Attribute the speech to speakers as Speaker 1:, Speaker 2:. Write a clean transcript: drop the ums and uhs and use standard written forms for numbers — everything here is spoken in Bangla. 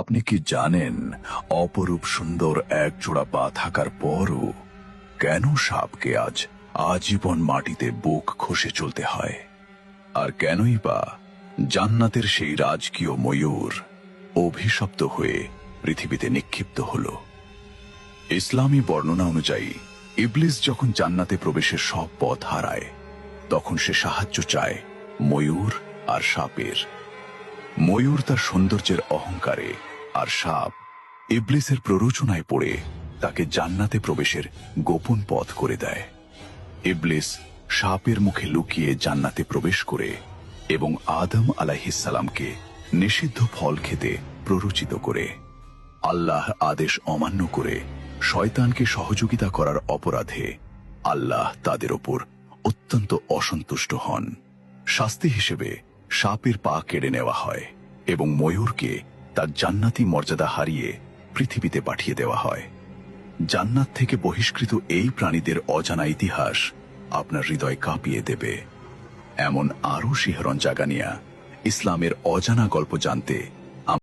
Speaker 1: আপনি কি জানেন অপরূপ সুন্দর এক জোড়া পা থাকার পরও কেন সাপকে আজ আজীবন মাটিতে বুক খসে চলতে হয়? আর কেনই বা জান্নাতের সেই রাজকীয় ময়ূর অভিশপ্ত হয়ে পৃথিবীতে নিক্ষিপ্ত হল? ইসলামী বর্ণনা অনুযায়ী ইবলিস যখন জান্নাতে প্রবেশের সব পথ হারায়, তখন সে সাহায্য চায় ময়ূর আর সাপের। ময়ূর তার সৌন্দর্যের অহংকারে, আর সাপ ইবলিসের প্ররোচনায় পড়ে তাকে জান্নাতে প্রবেশের গোপন পথ করে দেয়। ইবলিস সাপের মুখে লুকিয়ে জান্নাতে প্রবেশ করে এবং আদম আলাইহিসসালামকে নিষিদ্ধ ফল খেতে প্ররোচিত করে। আল্লাহ আদেশ অমান্য করে শয়তানকে সহযোগিতা করার অপরাধে আল্লাহ তাদের ওপর অত্যন্ত অসন্তুষ্ট হন। শাস্তি হিসেবে সাপের পা কেড়ে নেওয়া হয় এবং ময়ূরকে তার জান্নাতি মর্যাদা হারিয়ে পৃথিবীতে পাঠিয়ে দেওয়া হয়। জান্নাত থেকে বহিষ্কৃত এই প্রাণীদের অজানা ইতিহাস আপনার হৃদয় কাঁপিয়ে দেবে। এমন আরও শিহরণ জাগানিয়া ইসলামের অজানা গল্প জানতে